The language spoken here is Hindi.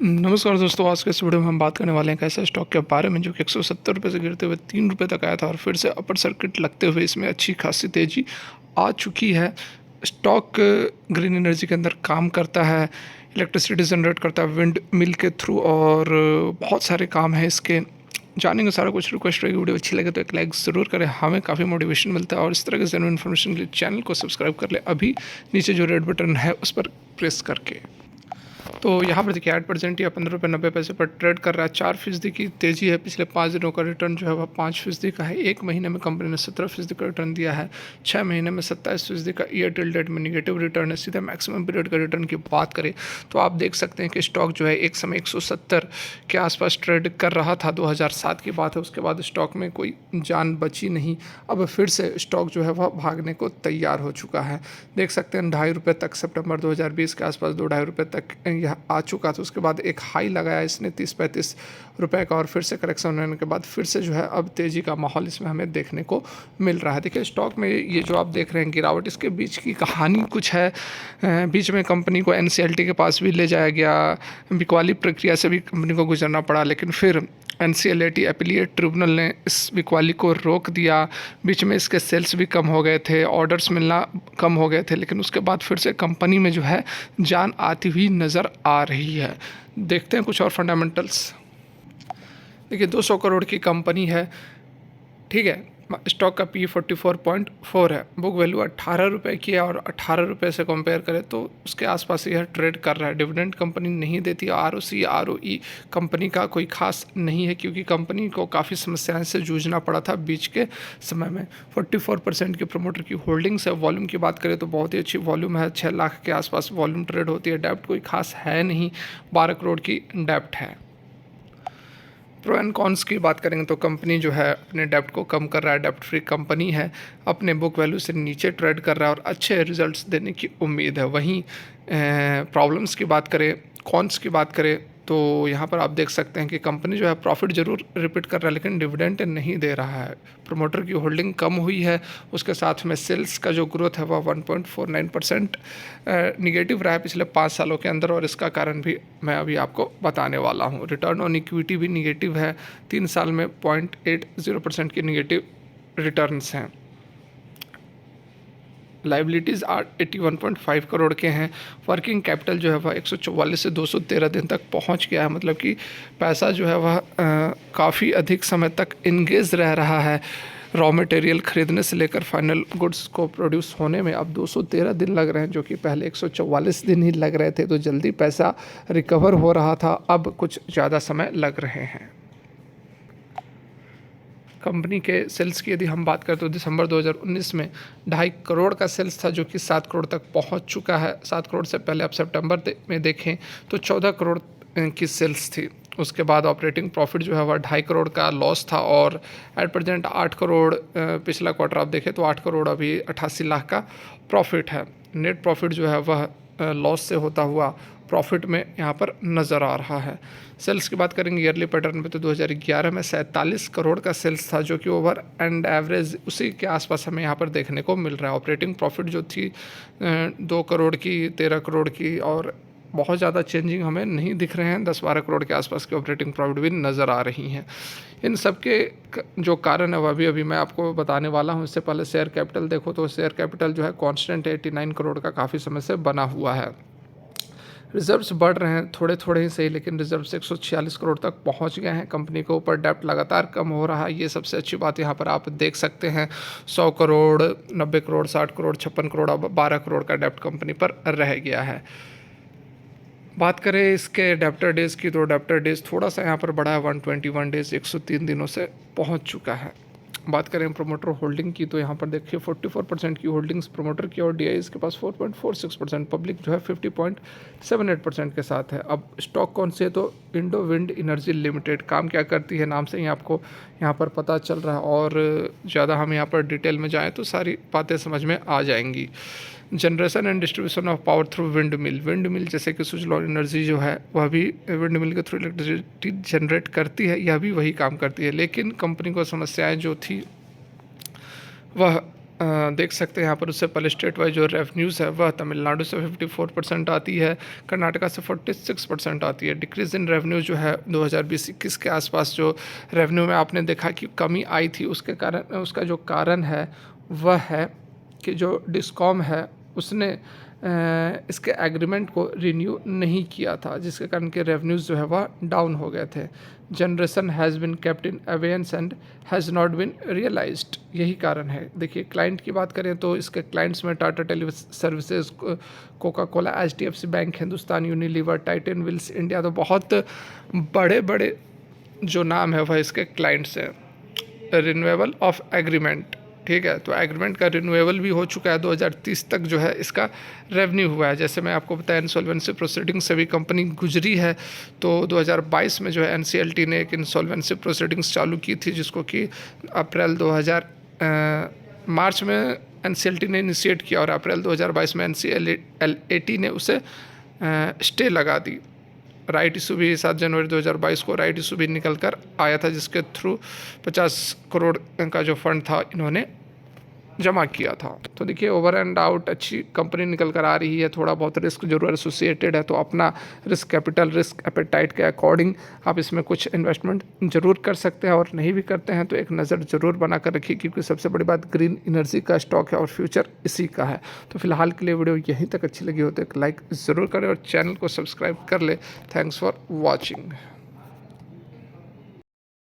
नमस्कार दोस्तों, आज के इस वीडियो में हम बात करने वाले हैं एक ऐसा स्टॉक के बारे में जो कि 170 रुपये से गिरते हुए 3 रुपये तक आया था और फिर से अपर सर्किट लगते हुए इसमें अच्छी खासी तेज़ी आ चुकी है। स्टॉक ग्रीन एनर्जी के अंदर काम करता है, इलेक्ट्रिसिटी जनरेट करता है विंड मिल के थ्रू और बहुत सारे काम हैं इसके। जानेंगे सारा कुछ। रिक्वेस्ट रहेगी, वीडियो अच्छी लगे तो एक लाइक ज़रूर करें, हमें काफ़ी मोटिवेशन मिलता है और इस तरह के जेन्युइन इन्फॉर्मेशन के लिए चैनल को सब्सक्राइब कर ले अभी नीचे जो रेड बटन है उस पर प्रेस करके। तो यहाँ पर देखिए 8% या 15 रुपये 90 पैसे पर ट्रेड कर रहा है। 4% की तेज़ी है। पिछले 5 दिनों का रिटर्न जो है वह 5% का है। एक महीने में कंपनी ने 17% का रिटर्न दिया है। 6 महीने में 27% का ईयर टिल डेट में निगेटिव रिटर्न है। सीधे मैक्सिमम पीरियड का रिटर्न की बात करें तो आप देख सकते हैं कि स्टॉक जो है एक समय 170 के आसपास ट्रेड कर रहा था। 2007 की बात है। उसके बाद स्टॉक में कोई जान बची नहीं। अब फिर से स्टॉक जो है वह भागने को तैयार हो चुका है। देख सकते हैं 2.5 रुपये तक सितंबर 2020 के आसपास 2-2.5 रुपये तक यह आ चुका था। उसके बाद एक हाई लगाया इसने 30-35 रुपए का और फिर से करेक्शन होने के बाद फिर से जो है अब तेज़ी का माहौल इसमें हमें देखने को मिल रहा है। देखिए स्टॉक में ये जो आप देख रहे हैं गिरावट, इसके बीच की कहानी कुछ है। बीच में कंपनी को एनसीएलटी के पास भी ले जाया गया, बिकवाली प्रक्रिया से भी कंपनी को गुजरना पड़ा, लेकिन फिर एनसीएलटी एपीलिएट ट्रिब्यूनल ने इस बिकवाली को रोक दिया। बीच में इसके सेल्स भी कम हो गए थे, ऑर्डर्स मिलना कम हो गए थे, लेकिन उसके बाद फिर से कंपनी में जो है जान आती हुई नज़र आ रही है। देखते हैं कुछ और फंडामेंटल्स। देखिए 200 करोड़ की कंपनी है, ठीक है। स्टॉक का पी 44.4 है। बुक वैल्यू 18 रुपये की है और 18 रुपये से कंपेयर करें तो उसके आसपास यह ट्रेड कर रहा है। डिविडेंड कंपनी नहीं देती। आरओसी आरओई कंपनी का कोई खास नहीं है क्योंकि कंपनी को काफ़ी समस्याएं से जूझना पड़ा था बीच के समय में। 44% की प्रमोटर की होल्डिंग्स है। वॉल्यूम की बात करें तो बहुत ही अच्छी वॉल्यूम है। 6 लाख के आसपास वॉल्यूम ट्रेड होती है। डेप्ट कोई खास है नहीं, 12 करोड़ की डेप्ट है। प्रो एंड कॉन्स की बात करेंगे तो कंपनी जो है अपने डेप्ट को कम कर रहा है। डेप्ट फ्री कंपनी है, अपने बुक वैल्यू से नीचे ट्रेड कर रहा है और अच्छे रिजल्ट्स देने की उम्मीद है। वहीं प्रॉब्लम्स की बात करें, कॉन्स की बात करें तो यहाँ पर आप देख सकते हैं कि कंपनी जो है प्रॉफिट जरूर रिपीट कर रहा है लेकिन डिविडेंड नहीं दे रहा है। प्रमोटर की होल्डिंग कम हुई है। उसके साथ में सेल्स का जो ग्रोथ है वह 1.49% निगेटिव रहा है पिछले 5 सालों के अंदर और इसका कारण भी मैं अभी आपको बताने वाला हूँ। रिटर्न ऑन इक्विटी भी निगेटिव है। 3 साल में 0.80% की निगेटिव रिटर्न्स हैं। लाइबिलिटीज़ 81.5 करोड़ के हैं। वर्किंग कैपिटल जो है वह 144 से 213 दिन तक पहुंच गया है। मतलब कि पैसा जो है वह काफ़ी अधिक समय तक इंगेज रह रहा है। रॉ मटेरियल खरीदने से लेकर फाइनल गुड्स को प्रोड्यूस होने में अब 213 दिन लग रहे हैं, जो कि पहले 144 दिन ही लग रहे थे। तो जल्दी पैसा रिकवर हो रहा था, अब कुछ ज़्यादा समय लग रहे हैं। कंपनी के सेल्स की यदि हम बात करें तो दिसंबर 2019 में 2.5 करोड़ का सेल्स था जो कि 7 करोड़ तक पहुंच चुका है। 7 करोड़ से पहले आप सितंबर में देखें तो 14 करोड़ की सेल्स थी। उसके बाद ऑपरेटिंग प्रॉफिट जो है वह 2.5 करोड़ का लॉस था और एट प्रेजेंट 8 करोड़ पिछला क्वार्टर आप देखें तो 8 करोड़ अभी 88 लाख का प्रॉफिट है। नेट प्रॉफिट जो है वह लॉस से होता हुआ प्रॉफिट में यहाँ पर नज़र आ रहा है। सेल्स की बात करेंगे ईयरली पैटर्न पे तो 2011 में 47 करोड़ का सेल्स था जो कि ओवर एंड एवरेज उसी के आसपास हमें यहाँ पर देखने को मिल रहा है। ऑपरेटिंग प्रॉफिट जो थी 2 करोड़ की, 13 करोड़ की और बहुत ज़्यादा चेंजिंग हमें नहीं दिख रहे हैं। 10-12 करोड़ के आसपास की ऑपरेटिंग प्रॉफिट भी नज़र आ रही हैं। इन सब के जो कारण है वह भी अभी मैं आपको बताने वाला हूँ। इससे पहले शेयर कैपिटल देखो तो शेयर कैपिटल जो है कॉन्स्टेंट 89 करोड़ का काफ़ी समय से बना हुआ है। रिजर्व्स बढ़ रहे हैं थोड़े थोड़े ही सही, लेकिन रिजर्व्स 146 करोड़ तक पहुंच गए हैं। कंपनी के ऊपर डेप्ट लगातार कम हो रहा है। ये सबसे अच्छी बात यहाँ पर आप देख सकते हैं। 100 करोड़, 90 करोड़, 60 करोड़, 56 करोड़, अब 12 करोड़ का डेप्ट कंपनी पर रह गया है। बात करें इसके डेप्टर डेज़ की तो डेप्टर डेज़ थोड़ा सा यहाँ पर बढ़ा है। 121 डेज़ 103 दिनों से पहुँच चुका है। बात करें प्रमोटर होल्डिंग की तो यहाँ पर देखिए 44% की होल्डिंग्स प्रमोटर की और डीआईएस के पास 4.46%, पब्लिक जो है 50.78% के साथ है। अब स्टॉक कौन से है तो इंडो विंड एनर्जी लिमिटेड। काम क्या करती है नाम से ही आपको यहाँ पर पता चल रहा है और ज़्यादा हम यहाँ पर डिटेल में जाएँ तो सारी बातें समझ में आ जाएंगी। Generation and distribution of power through wind mill जैसे कि सुजलॉन एनर्जी जो है वह भी विंड मिल के थ्रू इलेक्ट्रिसिटी जनरेट करती है, यह भी वही काम करती है। लेकिन कंपनी को समस्याएं जो थी वह देख सकते हैं यहाँ पर उससे पहले स्टेट वाइज जो रेवेन्यूज़ है वह तमिलनाडु से 54% आती है, कर्नाटका से 46% आती है। डिक्रीज इन रेवेन्यू जो है 2020-21 के आसपास जो रेवेन्यू में आपने देखा कि कमी आई थी, उसके कारण उसका जो कारण है वह है कि जो डिस्कॉम है उसने इसके एग्रीमेंट को रिन्यू नहीं किया था, जिसके कारण के रेवेन्यूज़ जो है वह डाउन हो गए थे। Generation has been kept in abeyance and has not been realised, यही कारण है। देखिए क्लाइंट की बात करें तो इसके क्लाइंट्स में Tata Teleservices Coca, HDFC bank, Hindustan Unilever, Titan Wheels India, तो बहुत बड़े बड़े जो नाम है वह इसके क्लाइंट्स हैं। रिन्यूएबल ऑफ एग्रीमेंट, ठीक है, तो एग्रीमेंट का रिन्यूएबल भी हो चुका है। 2030 तक जो है इसका रेवेन्यू हुआ है। जैसे मैं आपको बताया इंसॉल्वेंसी प्रोसीडिंग से भी कंपनी गुजरी है, तो 2022 में जो है NCLT ने एक इंसॉल्वेंसी प्रोसीडिंग्स चालू की थी, जिसको कि अप्रैल 2000 मार्च में NCLT ने इनिशिएट किया और अप्रैल 2022 में NCLAT ने उसे स्टे लगा दी। राइट इशू भी 7 जनवरी 2022 को राइट इशू भी निकल कर आया था, जिसके थ्रू 50 करोड़ का जो फंड था इन्होंने जमा किया था। तो देखिए ओवर एंड आउट अच्छी कंपनी निकल कर आ रही है। थोड़ा बहुत रिस्क जरूर एसोसिएटेड है, तो अपना रिस्क कैपिटल, रिस्क एपेटाइट के अकॉर्डिंग आप इसमें कुछ इन्वेस्टमेंट जरूर कर सकते हैं, और नहीं भी करते हैं तो एक नज़र जरूर बना कर रखिए, क्योंकि सबसे बड़ी बात ग्रीन एनर्जी का स्टॉक है और फ्यूचर इसी का है। तो फिलहाल के लिए वीडियो यहीं तक अच्छी लगी हो तो एक लाइक ज़रूर करें और चैनल को सब्सक्राइब कर ले। Thanks for watching.